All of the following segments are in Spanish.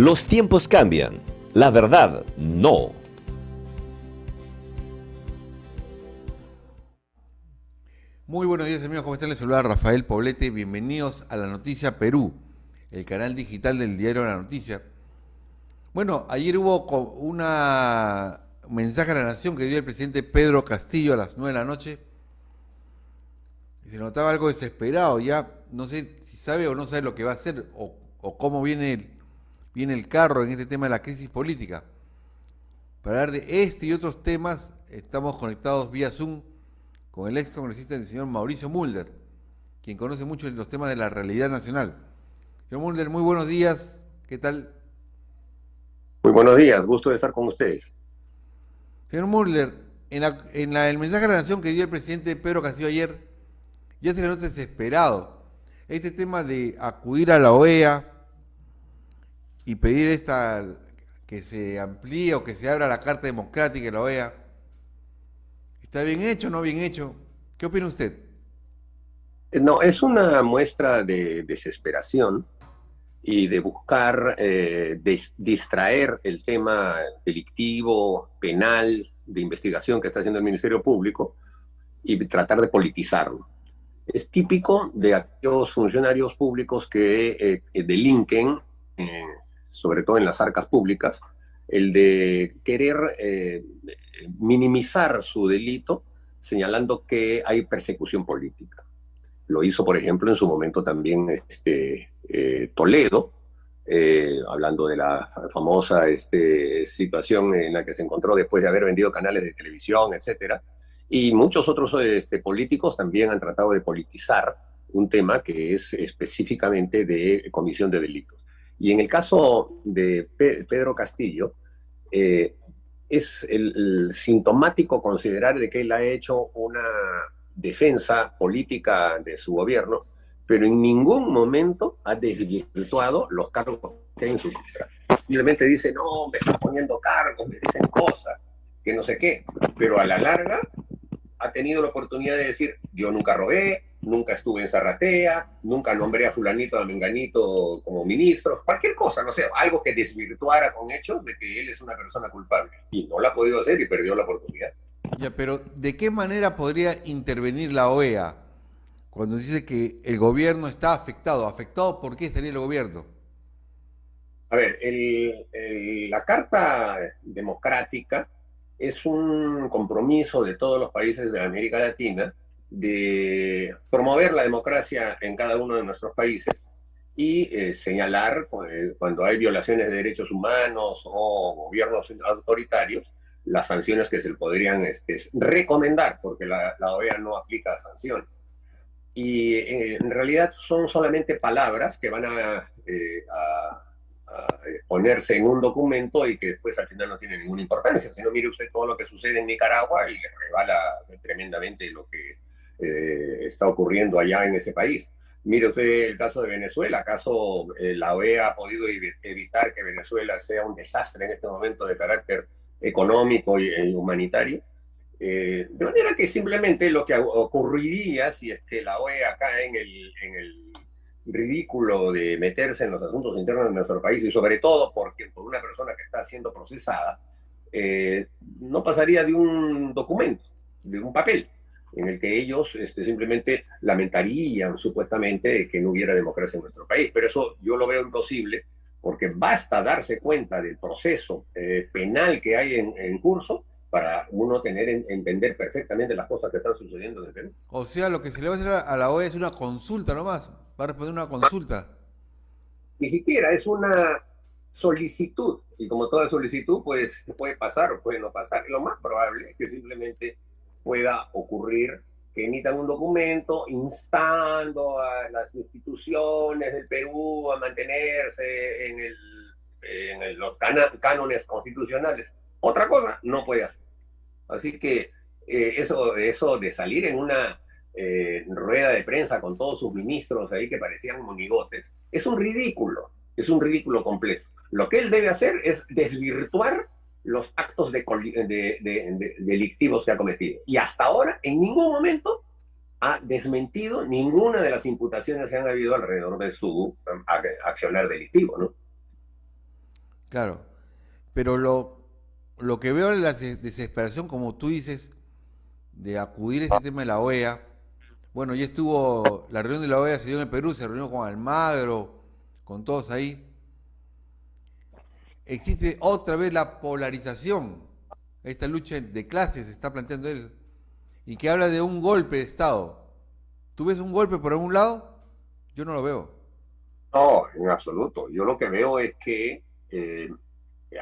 Los tiempos cambian, la verdad no. Muy buenos días amigos, ¿cómo están? Les saluda Rafael Poblete, bienvenidos a La Noticia Perú, el canal digital del diario La Noticia. Bueno, ayer hubo un mensaje a la nación que dio el presidente Pedro Castillo a las 9 de la noche. Y se notaba algo desesperado, ya no sé si sabe o no sabe lo que va a hacer o cómo viene el carro en este tema de la crisis política. Para hablar de este y otros temas, estamos conectados vía Zoom con el ex congresista el señor Mauricio Mulder, quien conoce mucho de los temas de la realidad nacional. Señor Mulder, muy buenos días, ¿qué tal? Muy buenos días, gusto de estar con ustedes. Señor Mulder, el mensaje a la nación que dio el presidente Pedro Castillo ayer, ya se le nota desesperado. Este tema de acudir a la OEA y pedir que se amplíe o que se abra la Carta Democrática de la OEA, ¿está bien hecho o no bien hecho? ¿Qué opina usted? No, es una muestra de desesperación y de buscar distraer el tema delictivo, penal, de investigación que está haciendo el Ministerio Público y tratar de politizarlo. Es típico de aquellos funcionarios públicos que delinquen, eh, sobre todo en las arcas públicas, el de querer minimizar su delito señalando que hay persecución política. Lo hizo, por ejemplo, en su momento también Toledo, hablando de la famosa situación en la que se encontró después de haber vendido canales de televisión, etcétera. Y muchos otros políticos también han tratado de politizar un tema que es específicamente de comisión de delitos. Y en el caso de Pedro Castillo, eh, es el sintomático considerar de que él ha hecho una defensa política de su gobierno, pero en ningún momento ha desvirtuado los cargos que hay en su contra. Simplemente dice, no, me están poniendo cargos, me dicen cosas, que no sé qué, pero a la larga ha tenido la oportunidad de decir, yo nunca robé, nunca estuve en Zarratea, nunca nombré a fulanito, a menganito como ministro, cualquier cosa, no sé, algo que desvirtuara con hechos de que él es una persona culpable. Y no lo ha podido hacer y perdió la oportunidad. Ya, pero ¿de qué manera podría intervenir la OEA cuando dice que el gobierno está afectado? ¿Afectado por qué estaría el gobierno? A ver, la Carta Democrática es un compromiso de todos los países de la América Latina de promover la democracia en cada uno de nuestros países y señalar cuando hay violaciones de derechos humanos o gobiernos autoritarios las sanciones que se le podrían recomendar, porque la OEA no aplica sanciones. Y en realidad son solamente palabras que van a ponerse en un documento y que después al final no tiene ninguna importancia. Si no, mire usted todo lo que sucede en Nicaragua y le rebala tremendamente lo que está ocurriendo allá en ese país. Mire usted el caso de Venezuela. ¿Acaso la OEA ha podido evitar que Venezuela sea un desastre en este momento de carácter económico y humanitario? De manera que simplemente lo que ocurriría si es que la OEA cae en el ridículo de meterse en los asuntos internos de nuestro país y sobre todo porque por una persona que está siendo procesada, no pasaría de un documento, de un papel, en el que ellos simplemente lamentarían supuestamente que no hubiera democracia en nuestro país. Pero eso yo lo veo imposible porque basta darse cuenta del proceso penal que hay en curso para uno entender perfectamente las cosas que están sucediendo en el Perú. O sea, lo que se le va a hacer a la OEA es una consulta nomás. Va a responder una consulta. Ni siquiera es una solicitud, y como toda solicitud, pues puede pasar o puede no pasar. Lo más probable es que simplemente pueda ocurrir que emitan un documento instando a las instituciones del Perú a mantenerse en los cánones constitucionales. Otra cosa no puede hacer. Así que eso de salir en una rueda de prensa con todos sus ministros ahí que parecían monigotes, es un ridículo completo. Lo que él debe hacer es desvirtuar los actos delictivos que ha cometido. Y hasta ahora, en ningún momento, ha desmentido ninguna de las imputaciones que han habido alrededor de su accionar delictivo, ¿no? Claro, pero lo que veo es la desesperación, como tú dices, de acudir a este tema de la OEA. Bueno, ya estuvo, la reunión de la OEA se dio en el Perú, se reunió con Almagro, con todos ahí. Existe otra vez la polarización, esta lucha de clases se está planteando él, y que habla de un golpe de Estado. ¿Tú ves un golpe por algún lado? Yo no lo veo. No, en absoluto. Yo lo que veo es que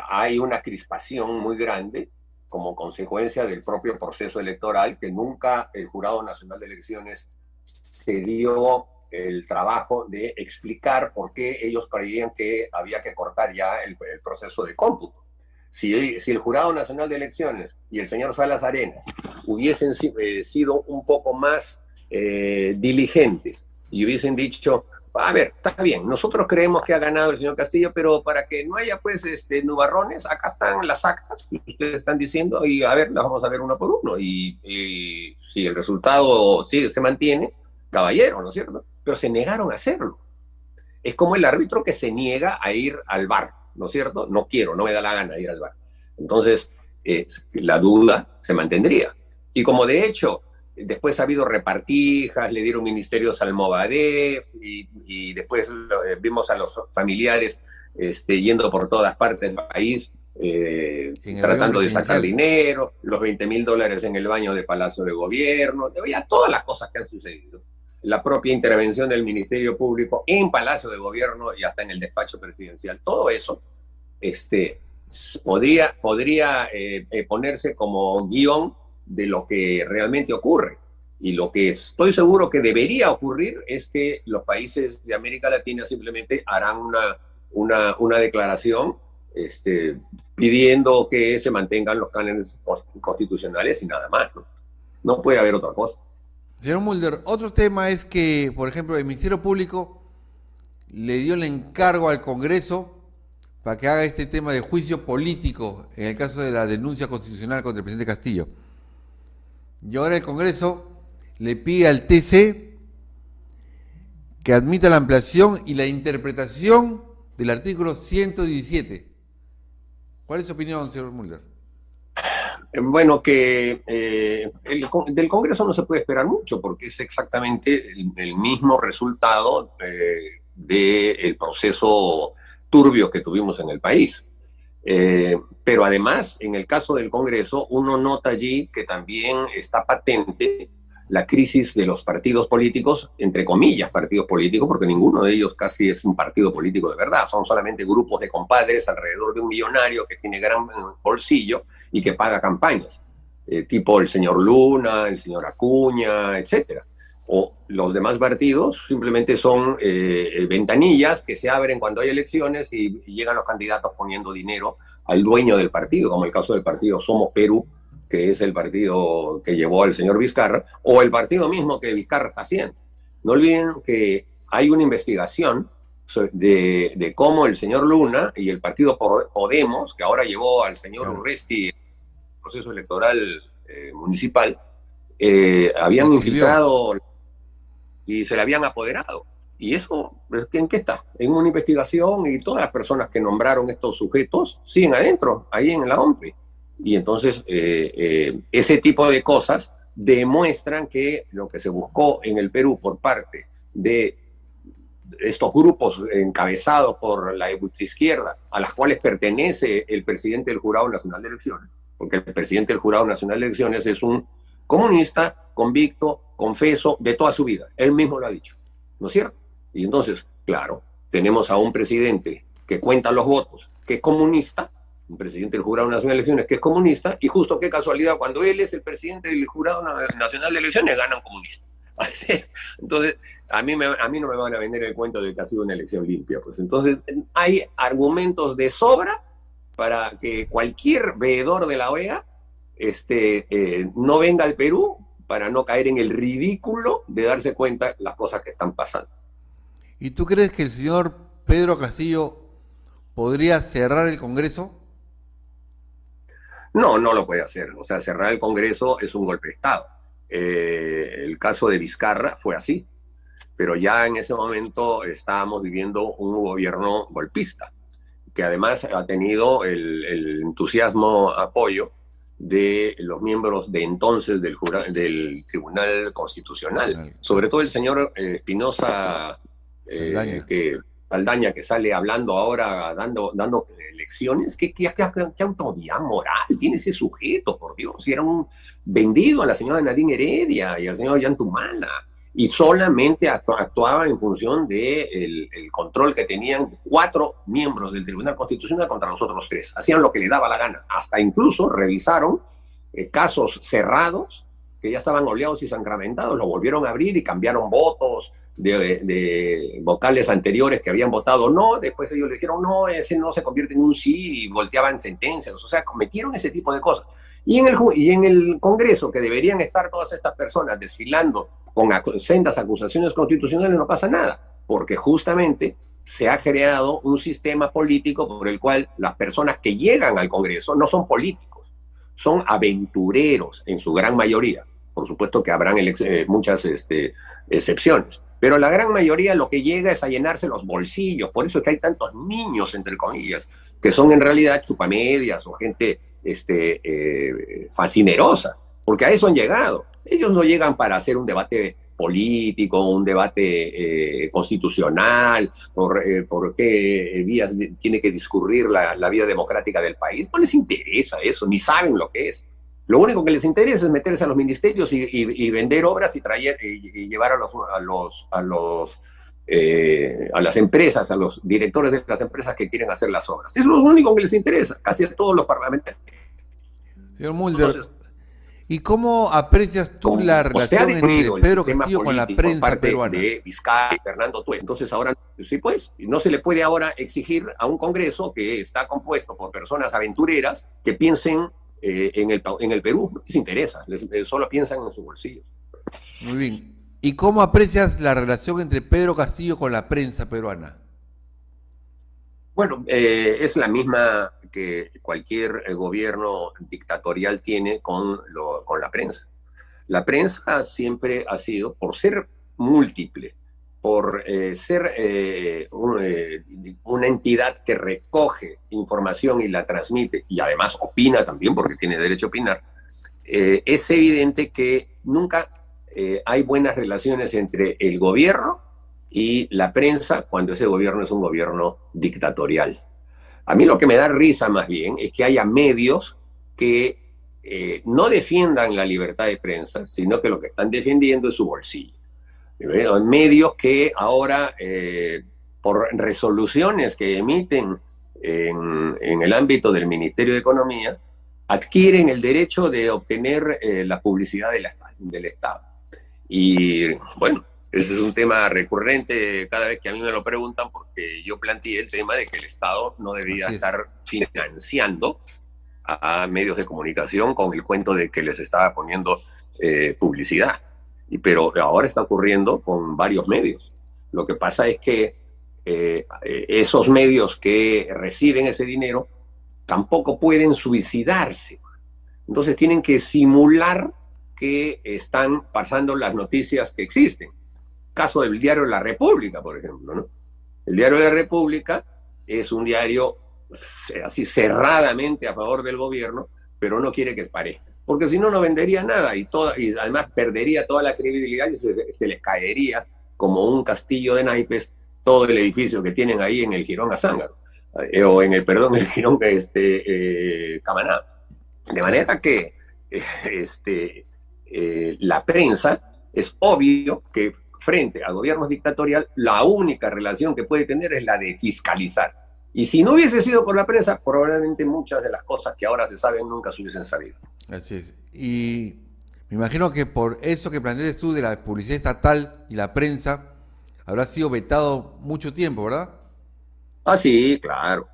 hay una crispación muy grande como consecuencia del propio proceso electoral, que nunca el Jurado Nacional de Elecciones se dio el trabajo de explicar por qué ellos creían que había que cortar ya el proceso de cómputo. Si el Jurado Nacional de Elecciones y el señor Salas Arenas hubiesen sido un poco más diligentes y hubiesen dicho, a ver, está bien, nosotros creemos que ha ganado el señor Castillo, pero para que no haya pues nubarrones, acá están las actas que ustedes están diciendo y a ver, las vamos a ver uno por uno. Y si el resultado sí se mantiene, caballero, ¿no es cierto? Pero se negaron a hacerlo. Es como el árbitro que se niega a ir al bar, ¿no es cierto? No quiero, no me da la gana ir al bar. Entonces, la duda se mantendría. Y como de hecho, después ha habido repartijas, le dieron ministerios al Movadef y después vimos a los familiares yendo por todas partes del país tratando de sacar dinero, los $20,000 en el baño de Palacio de Gobierno, ya todas las cosas que han sucedido. La propia intervención del Ministerio Público en Palacio de Gobierno y hasta en el despacho presidencial. Todo eso podría ponerse como guión de lo que realmente ocurre. Y lo que estoy seguro que debería ocurrir es que los países de América Latina simplemente harán una declaración pidiendo que se mantengan los cánones constitucionales y nada más. No puede haber otra cosa. Señor Mulder, otro tema es que, por ejemplo, el Ministerio Público le dio el encargo al Congreso para que haga este tema de juicio político en el caso de la denuncia constitucional contra el presidente Castillo. Y ahora el Congreso le pide al TC que admita la ampliación y la interpretación del artículo 117. ¿Cuál es su opinión, señor Mulder? Bueno, que del Congreso no se puede esperar mucho porque es exactamente el mismo resultado del proceso turbio que tuvimos en el país. Pero además, en el caso del Congreso, uno nota allí que también está patente la crisis de los partidos políticos, entre comillas partidos políticos, porque ninguno de ellos casi es un partido político de verdad, son solamente grupos de compadres alrededor de un millonario que tiene gran bolsillo y que paga campañas, tipo el señor Luna, el señor Acuña, etcétera. O los demás partidos simplemente son ventanillas que se abren cuando hay elecciones y llegan los candidatos poniendo dinero al dueño del partido, como el caso del partido Somos Perú, que es el partido que llevó al señor Vizcarra, o el partido mismo que Vizcarra está haciendo. No olviden que hay una investigación de cómo el señor Luna y el partido Podemos, que ahora llevó al señor Urresti en el proceso electoral municipal, habían infiltrado y se le habían apoderado. Y eso, ¿en qué está? En una investigación y todas las personas que nombraron estos sujetos siguen adentro, ahí en la OMPE. Y entonces ese tipo de cosas demuestran que lo que se buscó en el Perú por parte de estos grupos encabezados por la ultraizquierda, a las cuales pertenece el presidente del Jurado Nacional de Elecciones, porque el presidente del Jurado Nacional de Elecciones es un comunista convicto, confeso, de toda su vida. Él mismo lo ha dicho, ¿no es cierto? Y entonces, claro, tenemos a un presidente que cuenta los votos, que es comunista, un presidente del Jurado Nacional de Elecciones que es comunista, y justo qué casualidad, cuando él es el presidente del Jurado Nacional de Elecciones, gana un comunista. Entonces, a mí no me van a vender el cuento de que ha sido una elección limpia. Pues entonces, hay argumentos de sobra para que cualquier veedor de la OEA no venga al Perú para no caer en el ridículo de darse cuenta las cosas que están pasando. ¿Y tú crees que el señor Pedro Castillo podría cerrar el Congreso? No, no lo puede hacer. O sea, cerrar el Congreso es un golpe de Estado. El caso de Vizcarra fue así, pero ya en ese momento estábamos viviendo un gobierno golpista que además ha tenido el entusiasmo apoyo de los miembros de entonces del Tribunal Constitucional, sobre todo el señor Espinosa Saldaña, que sale hablando ahora, dando lecciones. ¿Qué autoridad moral tiene ese sujeto, por Dios? Si era un vendido a la señora Nadine Heredia y al señor Yantumala, y solamente actuaba en función del control que tenían 4 miembros del Tribunal Constitucional contra los otros 3. Hacían lo que le daba la gana. Hasta incluso revisaron casos cerrados que ya estaban oleados y sacramentados, lo volvieron a abrir y cambiaron votos de vocales anteriores que habían votado no. Después ellos le dijeron no, ese no se convierte en un sí, y volteaban sentencias. O sea, cometieron ese tipo de cosas. Y en el Congreso, que deberían estar todas estas personas desfilando con sendas acusaciones constitucionales, no pasa nada, porque justamente se ha creado un sistema político por el cual las personas que llegan al Congreso no son políticos, son aventureros en su gran mayoría. Por supuesto que habrán muchas excepciones, pero la gran mayoría lo que llega es a llenarse los bolsillos. Por eso es que hay tantos niños, entre comillas, que son en realidad chupamedias o gente fascinerosa, porque a eso han llegado. Ellos no llegan para hacer un debate político, un debate constitucional, por qué vías tiene que discurrir la vida democrática del país. No les interesa eso, ni saben lo que es. Lo único que les interesa es meterse a los ministerios y vender obras y llevar a las empresas, a los directores de las empresas que quieren hacer las obras. Eso es lo único que les interesa, casi a todos los parlamentarios. Señor Mulder, entonces, ¿y cómo aprecias tú la relación entre Pedro Castillo con la prensa peruana? De Vizcarra y Fernando Tuez. Entonces ahora, sí pues, no se le puede ahora exigir a un Congreso que está compuesto por personas aventureras que piensen en el Perú. No les interesa, solo piensan en su bolsillo. Muy bien. ¿Y cómo aprecias la relación entre Pedro Castillo con la prensa peruana? Bueno, es la misma que cualquier gobierno dictatorial tiene con la prensa. La prensa siempre ha sido, por ser múltiple, por ser una entidad que recoge información y la transmite, y además opina también, porque tiene derecho a opinar, es evidente que nunca hay buenas relaciones entre el gobierno y la prensa cuando ese gobierno es un gobierno dictatorial. A mí lo que me da risa más bien es que haya medios que no defiendan la libertad de prensa, sino que lo que están defendiendo es su bolsillo. Medios que ahora, por resoluciones que emiten en el ámbito del Ministerio de Economía, adquieren el derecho de obtener la publicidad del Estado. Y bueno, ese es un tema recurrente cada vez que a mí me lo preguntan, porque yo planteé el tema de que el Estado no debería estar financiando a medios de comunicación con el cuento de que les estaba poniendo publicidad. Pero ahora está ocurriendo con varios medios. Lo que pasa es que esos medios que reciben ese dinero tampoco pueden suicidarse. Entonces tienen que simular que están pasando las noticias que existen. Caso del diario La República, por ejemplo, ¿no? El diario La República es un diario así cerradamente a favor del gobierno, pero no quiere que parezca, porque si no, no vendería nada y además perdería toda la credibilidad y se les caería como un castillo de naipes todo el edificio que tienen ahí en el Jirón Azángaro, el Jirón Camaná. De manera que la prensa, es obvio que frente a gobiernos dictatoriales, la única relación que puede tener es la de fiscalizar. Y si no hubiese sido por la prensa, probablemente muchas de las cosas que ahora se saben nunca se hubiesen sabido. Así es. Y me imagino que por eso que planteas tú de la publicidad estatal y la prensa, habrá sido vetado mucho tiempo, ¿verdad? Ah, sí, claro.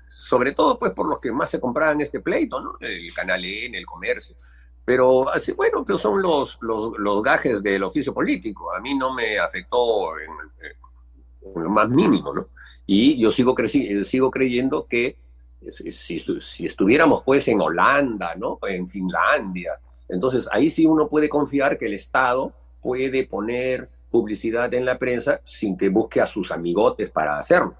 Sobre todo pues por los que más se compraban este pleito, ¿no? El Canal N, el Comercio. Pero así, bueno, pues son los gajes del oficio político. A mí no me afectó en lo más mínimo, ¿no? Y yo sigo creyendo que si estuviéramos pues en Holanda, ¿no? En Finlandia, entonces ahí sí uno puede confiar que el Estado puede poner publicidad en la prensa sin que busque a sus amigotes para hacerlo.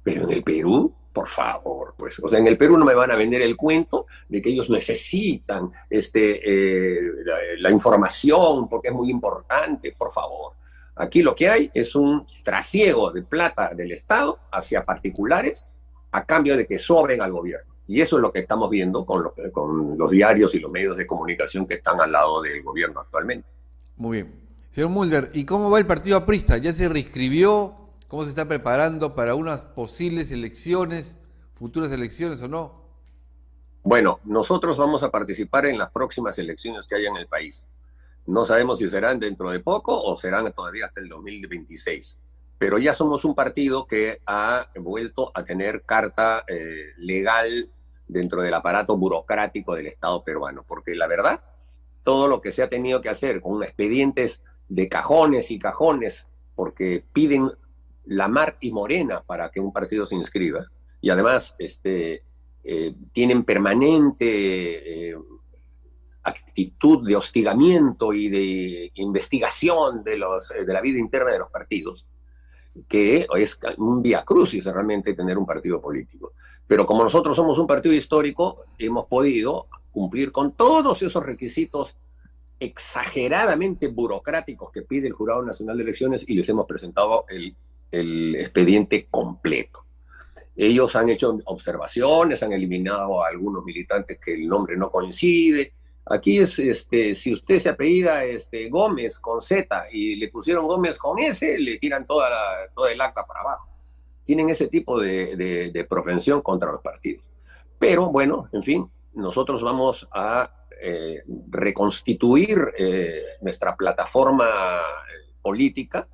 Pero en el Perú, por favor, pues, o sea, en el Perú no me van a vender el cuento de que ellos necesitan la información porque es muy importante, por favor. Aquí lo que hay es un trasiego de plata del Estado hacia particulares a cambio de que sobren al gobierno. Y eso es lo que estamos viendo con los diarios y los medios de comunicación que están al lado del gobierno actualmente. Muy bien. Señor Mulder, ¿y cómo va el partido aprista? ¿Ya se reinscribió? ¿Cómo se está preparando para unas posibles elecciones, futuras elecciones o no? Bueno, nosotros vamos a participar en las próximas elecciones que haya en el país. No sabemos si serán dentro de poco o serán todavía hasta el 2026. Pero ya somos un partido que ha vuelto a tener carta legal dentro del aparato burocrático del Estado peruano. Porque la verdad, todo lo que se ha tenido que hacer con expedientes de cajones y cajones, porque piden la mar y morena para que un partido se inscriba, y además tienen permanente actitud de hostigamiento y de investigación de la vida interna de los partidos, que es un vía crucis realmente tener un partido político. Pero como nosotros somos un partido histórico, hemos podido cumplir con todos esos requisitos exageradamente burocráticos que pide el Jurado Nacional de Elecciones y les hemos presentado el expediente completo. Ellos han hecho observaciones, han eliminado a algunos militantes que el nombre no coincide. Aquí es, si usted se apellida Gómez con Z y le pusieron Gómez con S, le tiran todo el acta para abajo. Tienen ese tipo de propensión contra los partidos. Pero bueno, en fin, nosotros vamos a reconstituir nuestra plataforma política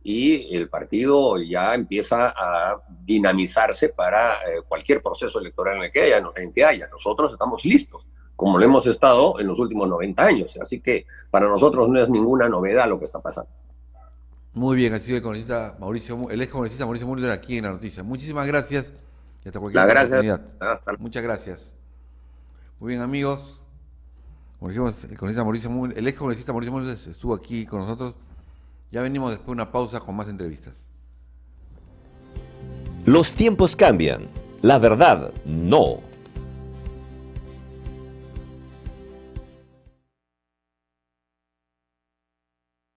y el partido ya empieza a dinamizarse para cualquier proceso electoral en que haya. Nosotros estamos listos, como lo hemos estado en los últimos 90 años. Así que para nosotros no es ninguna novedad lo que está pasando. Muy bien, ha sido el ex congresista Mauricio Mulder aquí en la noticia. Muchísimas gracias y hasta cualquier oportunidad. Muchas gracias. Muy bien, amigos. Como dijimos, el ex congresista Mauricio Mulder estuvo aquí con nosotros. Ya venimos después de una pausa con más entrevistas. Los tiempos cambian. La verdad, no.